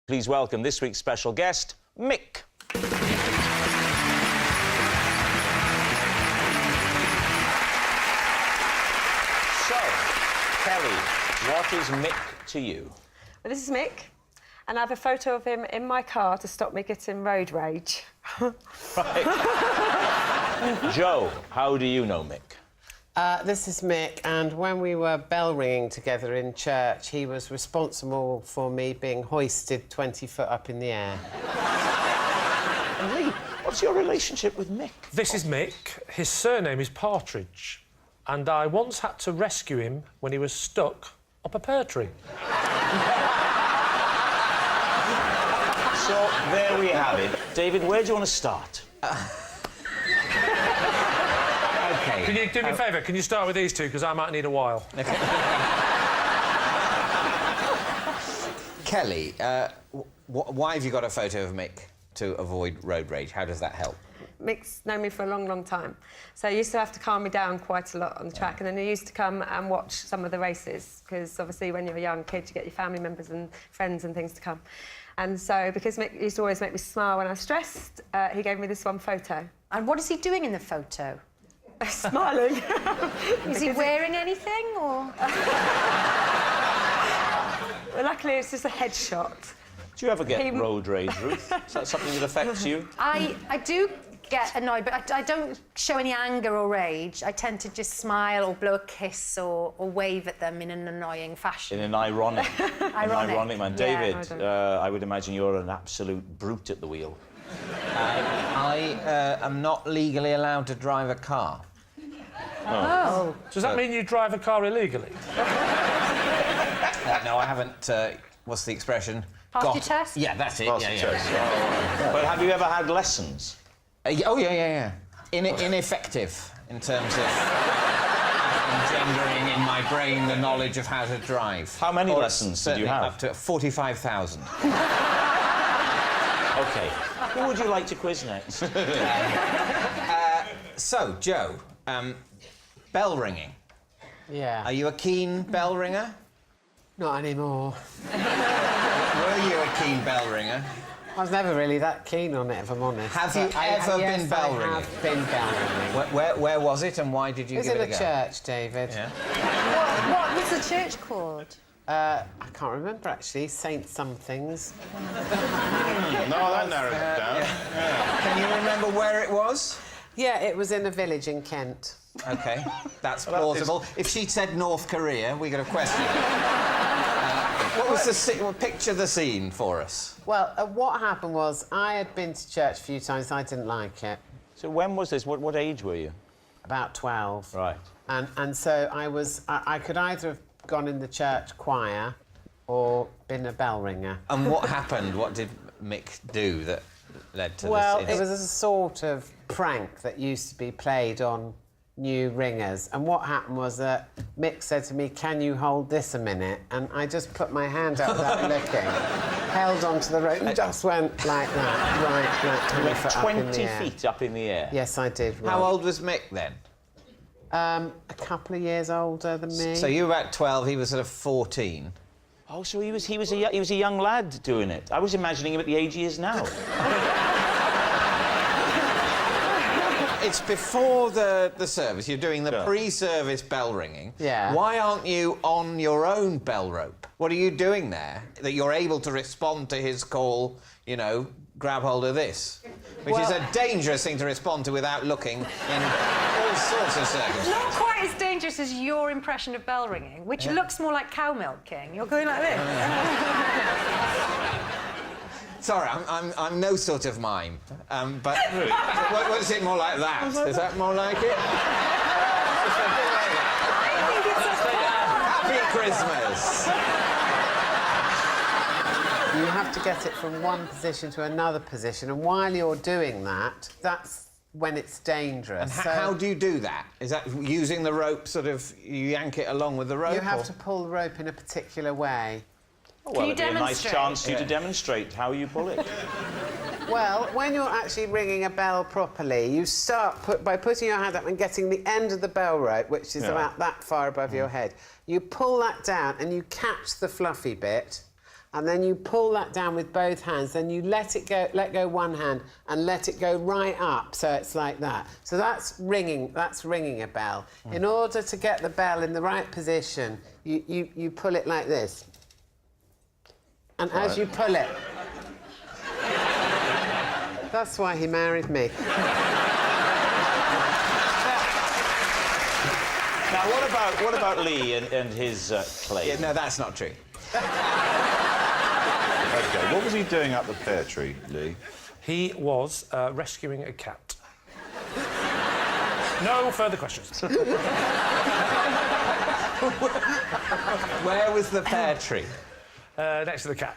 Please welcome this week's special guest, Mick. So, Kelly, what is Mick to you? Well, this is Mick, and I have a photo of him in my car to stop me getting road rage. Right. Joe, how do you know Mick? This is Mick, and when we were bell ringing together in church, he was responsible for me being hoisted 20 foot up in the air. And Lee, what's your relationship with Mick? This is Mick. His surname is Partridge, and I once had to rescue him when he was stuck up a pear tree. So, there we have it. David, where do you want to start? OK. Can you do me a favour? Can you start with these two, because I might need a while. Kelly, why have you got a photo of Mick to avoid road rage? How does that help? Mick's known me for a long, long time. So he used to have to calm me down quite a lot on the track, and then he used to come and watch some of the races, because obviously when you're a young kid, you get your family members and friends and things to come. And so, because Mick used to always make me smile when I was stressed, he gave me this one photo. And what is he doing in the photo? Smiling. Is he wearing anything, or...? Well, luckily, it's just a headshot. Do you ever get road rage, Ruth? Is that something that affects you? I do get annoyed, but I don't show any anger or rage. I tend to just smile or blow a kiss or wave at them in an annoying fashion. In an ironic... ironic man. Yeah, David, I would imagine you're an absolute brute at the wheel. I am not legally allowed to drive a car. Oh. Does that mean you drive a car illegally? No, I haven't... what's the expression? Passed your test? Yeah, that's it. Passed yeah, your yeah. test. Oh. But have you ever had lessons? Oh, yeah. Ineffective in terms of engendering in my brain the knowledge of how to drive. How many lessons did you have? Up to 45,000. OK. Who would you like to quiz next? So, Joe, bell ringing. Yeah. Are you a keen bell ringer? Not anymore. Were you a keen bell ringer? I was never really that keen on it, if I'm honest. Have you ever been bell ringing? I have been bell ringing. Where was it and why did you give it a go? It was in a church, David. Yeah. What was the church called? I can't remember, actually. Saint Somethings. No, that narrows it down. Yeah. Can you remember where it was? Yeah, it was in a village in Kent. OK, that's plausible. If she'd said North Korea, we could have questioned it. What was the scene? Well, picture the scene for us. Well, what happened was I had been to church a few times. I didn't like it. So when was this? What age were you? About 12. Right. And so I could either have gone in the church choir or been a bell ringer. And what happened? What did Mick do that led to Well, this? it was a sort of prank that used to be played on new ringers. And what happened was that Mick said to me, "Can you hold this a minute?" And I just put my hand out without looking, held onto the rope and just went like that, right, like 20 feet up in the air? Yes, I did. How old was Mick then? A couple of years older than me. So you were about 12, he was sort of 14. Oh, so he was a young lad doing it. I was imagining him at the age he is now. It's before the service. You're doing the pre-service bell ringing. Yeah. Why aren't you on your own bell rope? What are you doing there that you're able to respond to his call, you know, grab hold of this? Which is a dangerous thing to respond to without looking in all sorts of circumstances. Not quite as dangerous as your impression of bell ringing, which looks more like cow milking. You're going like this. Sorry, I'm no sort of mime, but what is it more like that? Is that more like it? Happy Christmas! You have to get it from one position to another position, and while you're doing that, that's when it's dangerous. And how do you do that? Is that using the rope, sort of, you yank it along with the rope? You have to pull the rope in a particular way. Well, you it'd be a nice demonstrate? chance for you to demonstrate how you pull it. Well, when you're actually ringing a bell properly, you start by putting your hand up and getting the end of the bell rope, which is about that far above your head. You pull that down and you catch the fluffy bit, and then you pull that down with both hands, then you let go one hand and let it go right up, so it's like that. So that's ringing a bell. In order to get the bell in the right position, you pull it like this. And as you pull it... That's why he married me. Now, what about Lee and his claim? Yeah, no, that's not true. OK, what was he doing up the pear tree, Lee? He was rescuing a cat. No further questions. Where was the pear tree? Next to the cat.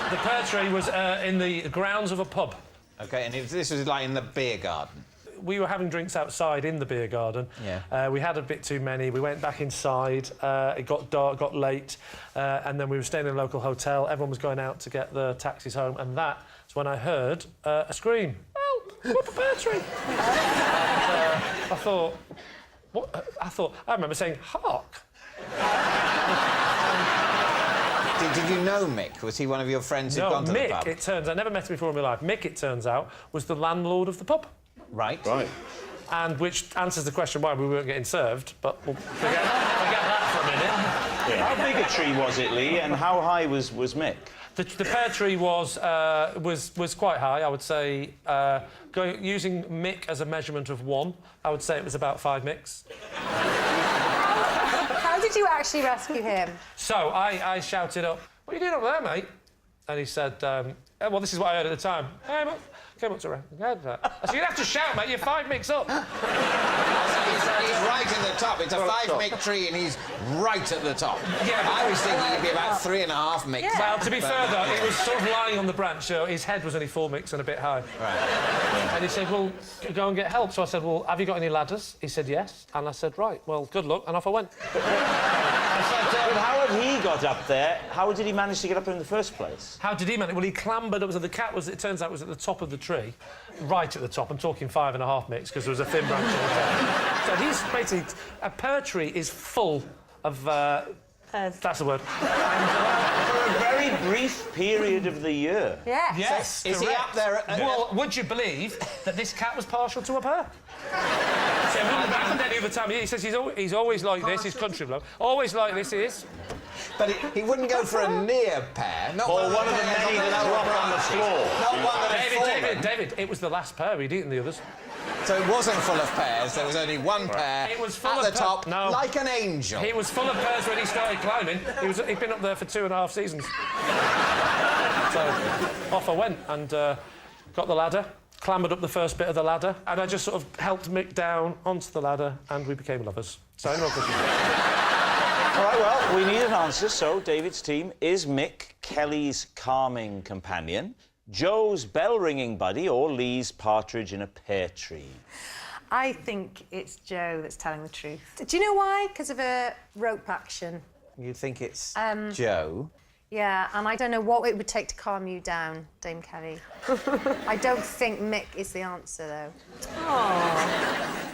The pear tree was in the grounds of a pub. OK, and this was like in the beer garden. We were having drinks outside in the beer garden. Yeah. We had a bit too many. We went back inside. It got dark, got late, and then we were staying in a local hotel. Everyone was going out to get the taxis home, and that's when I heard a scream. Help! What a pear tree! And, I thought, what? I remember saying, hark. Did you know Mick? Was he one of your friends who'd gone to Mick, the pub? it turns out, I never met him before in my life. Mick, it turns out, was the landlord of the pub. Right. Right. And which answers the question why we weren't getting served, but we'll forget that for a minute. Yeah. How big a tree was it, Lee, and how high was Mick? The pear tree was quite high, I would say. Using Mick as a measurement of 1, I would say it was about 5 Micks. How did you actually rescue him? So I shouted up, "What are you doing up there, mate?" And he said, well, this is what I heard at the time. Hey, came up to her. I said, "You'd have to shout, mate. You're 5 Micks up." He's right in the top. It's a 5 Mick tree, and he's right at the top. Yeah, but I was thinking he'd be about 3.5 Micks. Yeah. Well, to be fair, though, it was sort of lying on the branch, so his head was only 4 Micks and a bit high. Right. And he said, "Well, go and get help." So I said, "Well, have you got any ladders?" He said, "Yes." And I said, "Right, well, good luck," and off I went. But how had he got up there? How did he manage to get up there in the first place? How did he manage? Well, he clambered up. So the cat was, it turns out, was at the top of the tree, right at the top. I'm talking 5.5 Micks because there was a thin branch at the top. So he's basically... A pear tree is full of... That's the word. For a very brief period of the year. Yes. Yes, Is he up there? Well, would you believe that this cat was partial to a pear? So it wouldn't have happened any other time. He says he's always like this, his country bloke. Always like this, he is. But he wouldn't go for a near pear. Not Or one of the many that drop on the floor. Not one that had fallen. David, it was the last pear. He'd eaten the others. So it wasn't full of pears. There was only one pear It was full at of the top, no. like an angel. He was full of pears when he started climbing. He'd been up there for 2.5 seasons. So off I went and got the ladder, clambered up the first bit of the ladder, and I just sort of helped Mick down onto the ladder, and we became lovers. So no questions. All right, well, we need an answer. So David's team is Mick, Kelly's calming companion, Joe's bell-ringing buddy, or Lee's partridge in a pear tree? I think it's Joe that's telling the truth. Do you know why? Because of a rope action. You think it's Joe? Yeah, and I don't know what it would take to calm you down, Dame Kelly. I don't think Mick is the answer, though.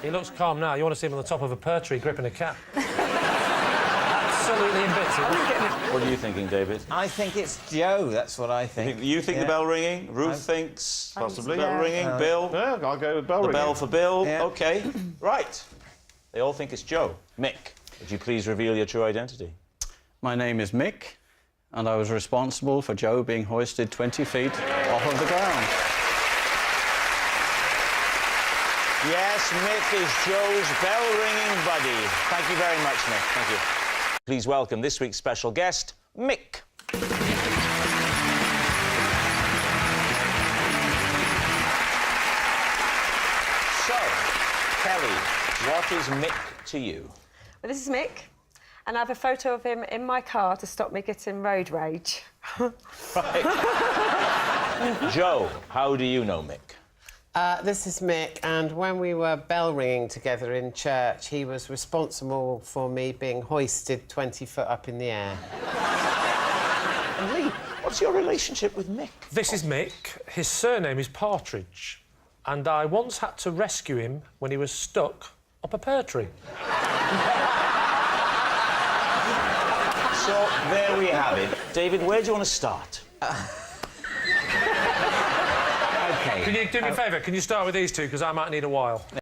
He looks calm now. You want to see him on the top of a pear tree gripping a cat. Absolutely in bits. What are you thinking, David? I think it's Joe. That's what I think. You think Yeah. the bell ringing? Ruth thinks Possibly. bell ringing. Bill? Yeah, I'll go with bell The ringing. bell for Bill. Yeah. OK. Right. They all think it's Joe. Mick, would you please reveal your true identity? My name is Mick, and I was responsible for Joe being hoisted 20 feet off of the ground. Yes, Mick is Joe's bell-ringing buddy. Thank you very much, Mick. Thank you. Please welcome this week's special guest, Mick. So, Kelly, what is Mick to you? Well, this is Mick, and I have a photo of him in my car to stop me getting road rage. Joe, how do you know Mick? This is Mick, and when we were bell ringing together in church, he was responsible for me being hoisted 20 foot up in the air. And Lee, what's your relationship with Mick? This is Mick. His surname is Partridge, and I once had to rescue him when he was stuck up a pear tree. So, there we have it. David, where do you want to start? OK. Can you do me a favour? Can you start with these two? Because I might need a while.